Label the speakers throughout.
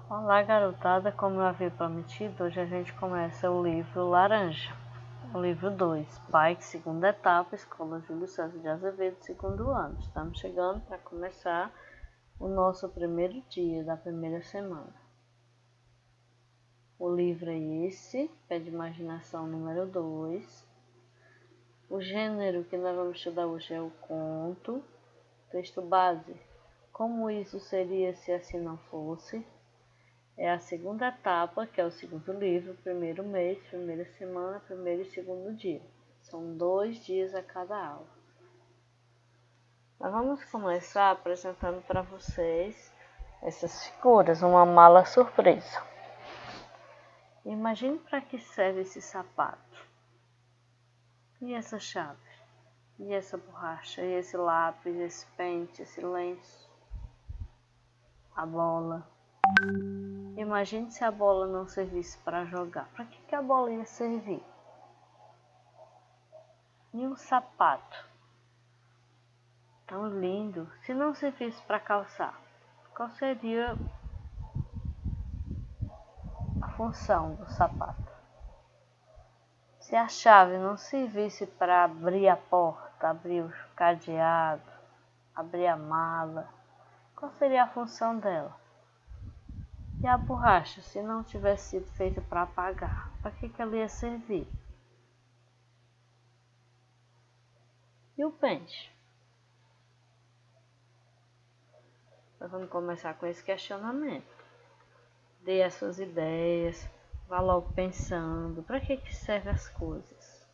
Speaker 1: Olá, garotada, como eu havia prometido, hoje a gente começa o livro Laranja, o livro 2, Pike, segunda etapa, Escola Júlio César de Azevedo, segundo ano. Estamos chegando para começar o nosso primeiro dia da primeira semana. O livro é esse, Pé de Imaginação número 2. O gênero que nós vamos estudar hoje é o conto. Texto base, como isso seria se assim não fosse. É a segunda etapa, que é o segundo livro, primeiro mês, primeira semana, primeiro e segundo dia. São 2 dias a cada aula. Nós vamos começar apresentando para vocês essas figuras, uma mala surpresa. Imagine para que serve esse sapato. E essa chave? E essa borracha? E esse lápis? Esse pente? Esse lenço? A bola? Imagine se a bola não servisse para jogar. Para que a bola ia servir? E um sapato tão lindo, se não servisse para calçar, qual seria a função do sapato? Se a chave não servisse para abrir a porta, abrir o cadeado, abrir a mala, qual seria a função dela? E a borracha, se não tivesse sido feita para apagar, para que ela ia servir? E o pente? Nós vamos começar com esse questionamento. Dê as suas ideias, vá logo pensando, para que servem as coisas?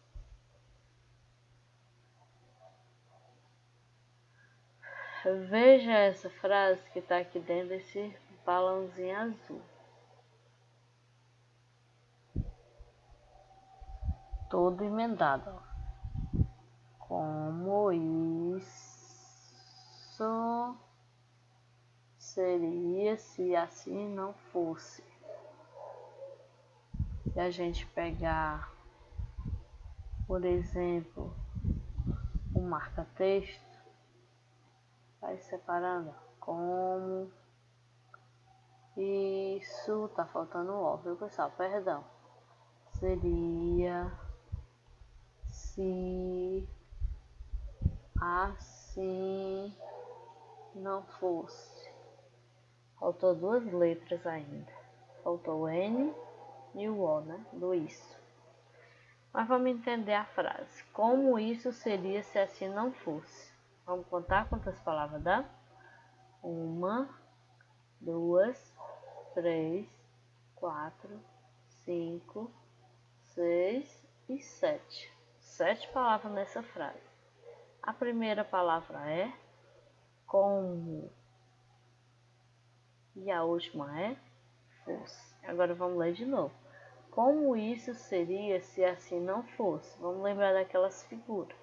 Speaker 1: Veja essa frase que está aqui dentro desse balãozinho azul. Todo emendado. Ó. Como isso seria se assim não fosse? Se a gente pegar, por exemplo, o marca-texto, vai separando. Como isso, tá faltando o ó, viu pessoal? Perdão. Seria se assim não fosse. Faltou 2 letras ainda. Faltou o N e o O, né? Do isso. Mas vamos entender a frase. Como isso seria se assim não fosse? Vamos contar quantas palavras dá? 1, 2, 3, 4, 5, 6 e 7. 7 palavras nessa frase. A primeira palavra é como. E a última é fosse. Agora vamos ler de novo. Como isso seria se assim não fosse? Vamos lembrar daquelas figuras.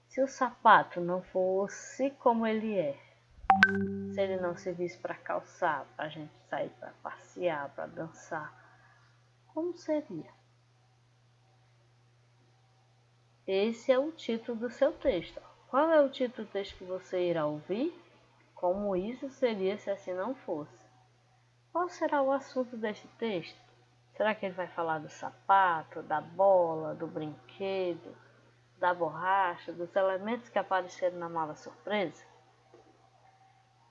Speaker 1: Se o sapato não fosse como ele é, se ele não servisse para calçar, para a gente sair para passear, para dançar, como seria? Esse é o título do seu texto. Qual é o título do texto que você irá ouvir? Como isso seria se assim não fosse? Qual será o assunto deste texto? Será que ele vai falar do sapato, da bola, do brinquedo, da borracha, dos elementos que apareceram na mala surpresa?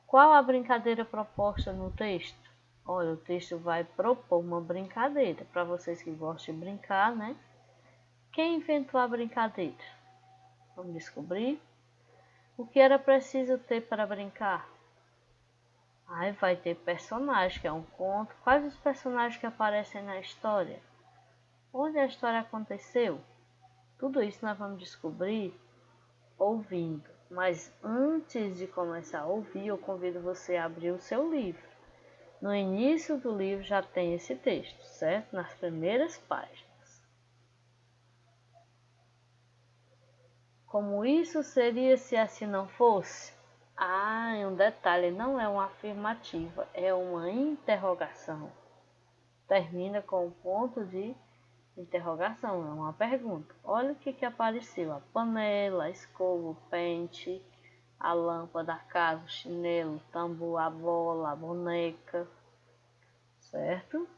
Speaker 1: Qual a brincadeira proposta no texto? Olha, o texto vai propor uma brincadeira. Para vocês que gostam de brincar, né? Quem inventou a brincadeira? Vamos descobrir. O que era preciso ter para brincar? Aí vai ter personagem, que é um conto. Quais os personagens que aparecem na história? Onde a história aconteceu? Tudo isso nós vamos descobrir ouvindo. Mas antes de começar a ouvir, eu convido você a abrir o seu livro. No início do livro já tem esse texto, certo? Nas primeiras páginas. Como isso seria se assim não fosse? Ah, e um detalhe, não é uma afirmativa, é uma interrogação. Termina com um ponto de interrogação, é uma pergunta. Olha o que apareceu: a panela, a escova, o pente, a lâmpada, a casa, o chinelo, o tambor, a bola, a boneca. certo?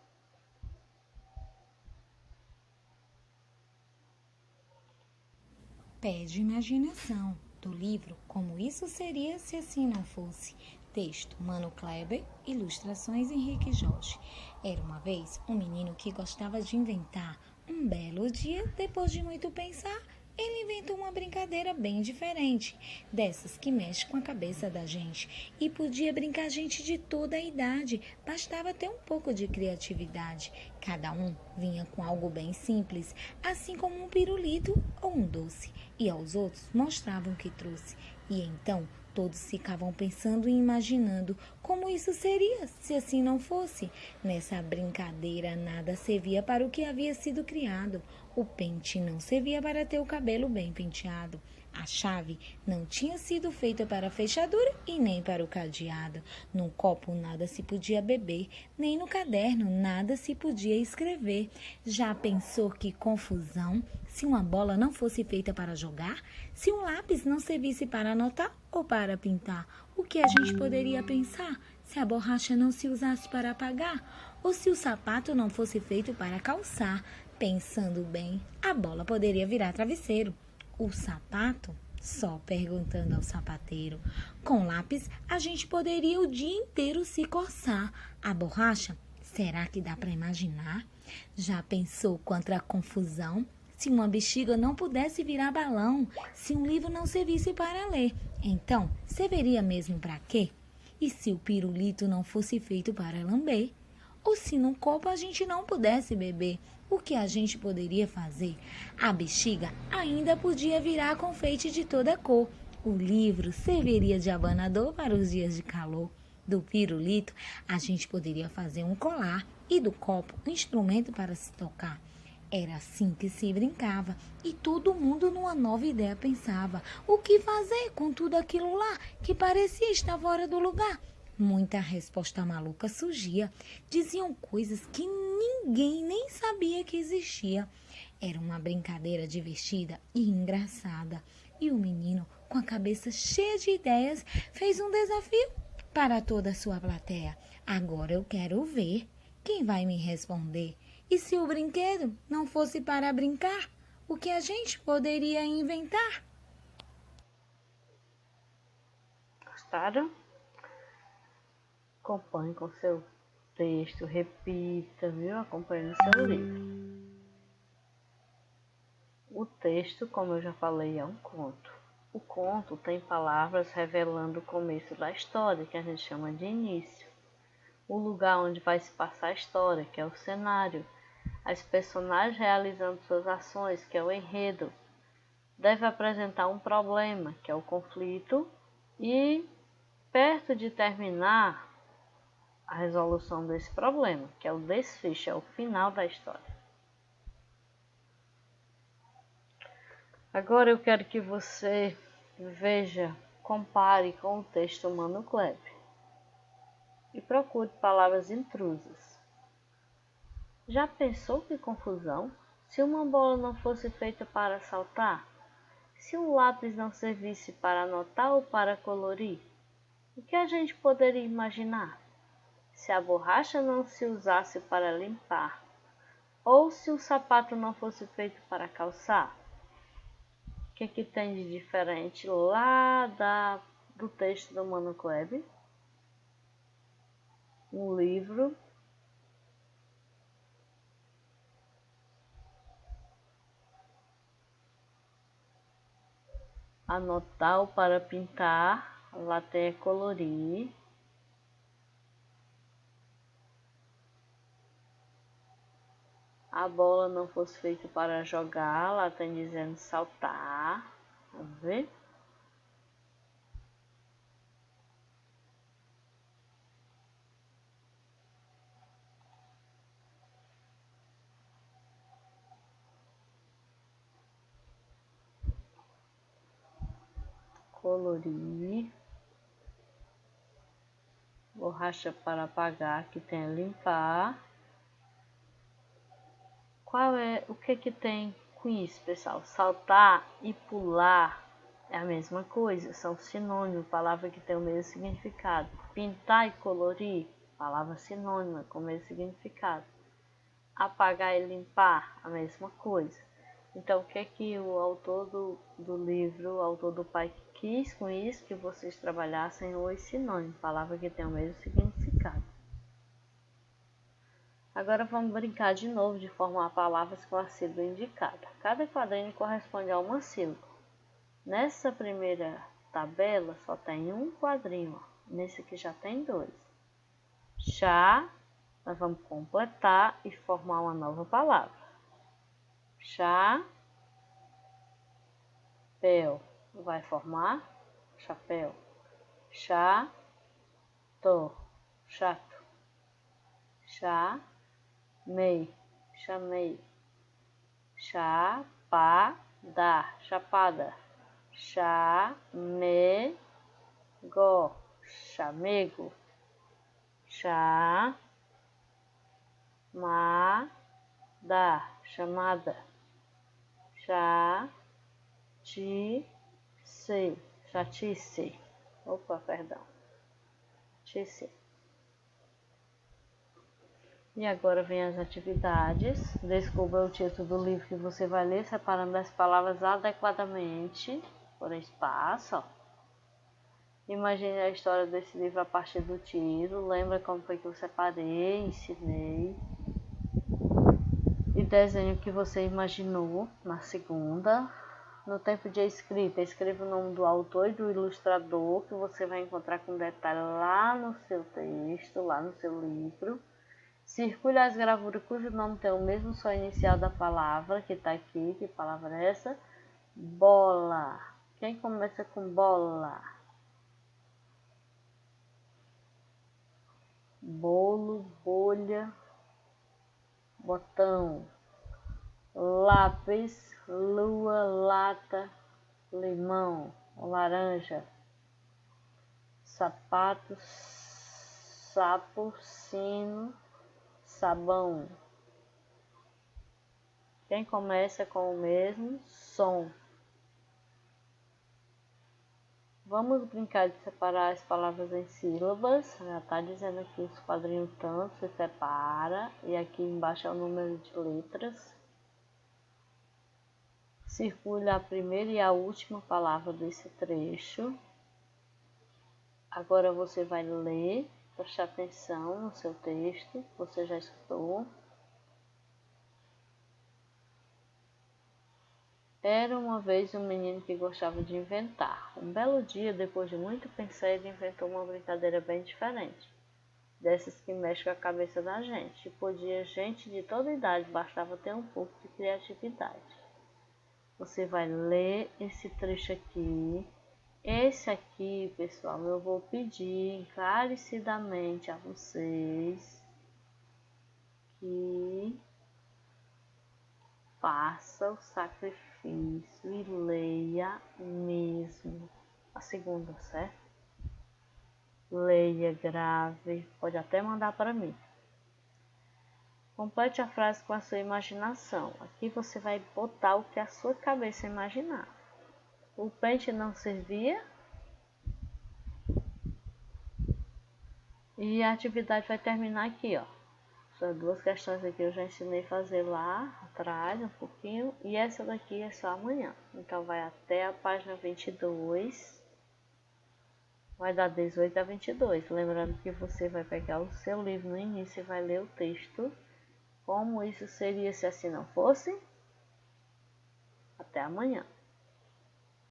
Speaker 2: Pede imaginação, do livro Como Isso Seria Se Assim Não Fosse. Texto Mano Kleber, ilustrações Henrique Jorge. Era uma vez um menino que gostava de inventar. Um belo dia, depois de muito pensar, ele inventou uma brincadeira bem diferente, dessas que mexe com a cabeça da gente. E podia brincar gente de toda a idade, bastava ter um pouco de criatividade. Cada um vinha com algo bem simples, assim como um pirulito ou um doce, e aos outros mostravam o que trouxe. E então todos ficavam pensando e imaginando como isso seria se assim não fosse. Nessa brincadeira nada servia para o que havia sido criado. O pente não servia para ter o cabelo bem penteado. A chave não tinha sido feita para a fechadura e nem para o cadeado. Num copo nada se podia beber, nem no caderno nada se podia escrever. Já pensou que confusão se uma bola não fosse feita para jogar? Se um lápis não servisse para anotar ou para pintar? O que a gente poderia pensar se a borracha não se usasse para apagar? Ou se o sapato não fosse feito para calçar? Pensando bem, a bola poderia virar travesseiro. O sapato? Só perguntando ao sapateiro. Com lápis, a gente poderia o dia inteiro se coçar. A borracha? Será que dá para imaginar? Já pensou quanta confusão? Se uma bexiga não pudesse virar balão, se um livro não servisse para ler, então serviria mesmo para quê? E se o pirulito não fosse feito para lamber? Ou se num copo a gente não pudesse beber, o que a gente poderia fazer? A bexiga ainda podia virar confeite de toda cor. O livro serviria de abanador para os dias de calor. Do pirulito, a gente poderia fazer um colar e do copo um instrumento para se tocar. Era assim que se brincava e todo mundo numa nova ideia pensava. O que fazer com tudo aquilo lá que parecia estar fora do lugar? Muita resposta maluca surgia. Diziam coisas que ninguém nem sabia que existia. Era uma brincadeira divertida e engraçada. E o menino, com a cabeça cheia de ideias, fez um desafio para toda a sua plateia. Agora eu quero ver quem vai me responder. E se o brinquedo não fosse para brincar, o que a gente poderia inventar?
Speaker 1: Gostaram? Acompanhe com seu texto, repita, viu? Acompanhe no seu livro. O texto, como eu já falei, é um conto. O conto tem palavras revelando o começo da história, que a gente chama de início. O lugar onde vai se passar a história, que é o cenário. As personagens realizando suas ações, que é o enredo. Deve apresentar um problema, que é o conflito. E, perto de terminar, a resolução desse problema, que é o desfecho, é o final da história. Agora eu quero que você veja, compare com o texto Mano Kleber e procure palavras intrusas. Já pensou que confusão? Se uma bola não fosse feita para saltar? Se um lápis não servisse para anotar ou para colorir? O que a gente poderia imaginar? Se a borracha não se usasse para limpar? Ou se o sapato não fosse feito para calçar? O que tem de diferente lá do texto do Mano Kleber? Um livro, anotar ou para pintar, lá tem colorir. A bola não fosse feita para jogar, lá tem dizendo saltar. Vamos ver? Colorir. Borracha para apagar, que tem limpar. O que tem com isso, pessoal? Saltar e pular é a mesma coisa, são sinônimos, palavras que têm o mesmo significado. Pintar e colorir palavra sinônima, com o mesmo significado. Apagar e limpar, a mesma coisa. Então, o que é que o autor do livro, o autor do Pai, quis com isso? Que vocês trabalhassem os sinônimos, palavra que tem o mesmo significado. Agora vamos brincar de novo de formar palavras com a sílaba indicada. Cada quadrinho corresponde a uma sílaba. Nessa primeira tabela só tem um quadrinho, nesse aqui já tem dois. Chá, nós vamos completar e formar uma nova palavra. Chapéu, vai formar chapéu. Chato, chato. Chamei, chamei. Chapada, chapada. Chamego, chamego. Chamada, chamada. Chatice, chatice. Opa, perdão. Chatice. E agora vem as atividades. Descubra o título do livro que você vai ler, separando as palavras adequadamente por espaço. Ó. Imagine a história desse livro a partir do título. Lembra como foi que eu separei, ensinei. E desenhe o que você imaginou na segunda. No tempo de escrita, escreva o nome do autor e do ilustrador, que você vai encontrar com detalhe lá no seu texto, lá no seu livro. Circule as gravuras cujo nome tem o mesmo som inicial da palavra que está aqui. Que palavra é essa? Bola. Quem começa com bola? Bolo, bolha, botão. Lápis, lua, lata, limão, laranja. Sapato, sapo, sino, sabão. Quem começa com o mesmo som? Vamos brincar de separar as palavras em sílabas. Já está dizendo aqui os quadrinhos tanto, se separa. E aqui embaixo é o número de letras. Circule a primeira e a última palavra desse trecho. Agora você vai ler, prestar atenção no seu texto. Você já escutou? Era uma vez um menino que gostava de inventar. Um belo dia, depois de muito pensar, ele inventou uma brincadeira bem diferente. Dessas que mexem com a cabeça da gente. Podia gente de toda idade, bastava ter um pouco de criatividade. Você vai ler esse trecho aqui. Esse aqui, pessoal, eu vou pedir encarecidamente a vocês que faça o sacrifício e leia mesmo a segunda, certo? Leia, grave, pode até mandar para mim. Complete a frase com a sua imaginação. Aqui você vai botar o que a sua cabeça imaginar. O pente não servia. E a atividade vai terminar aqui, ó. São duas questões aqui eu já ensinei a fazer lá atrás um pouquinho. E essa daqui é só amanhã. Então vai até a página 22. Vai dar 18 a 22. Lembrando que você vai pegar o seu livro no início e vai ler o texto. Como isso seria se assim não fosse? Até amanhã.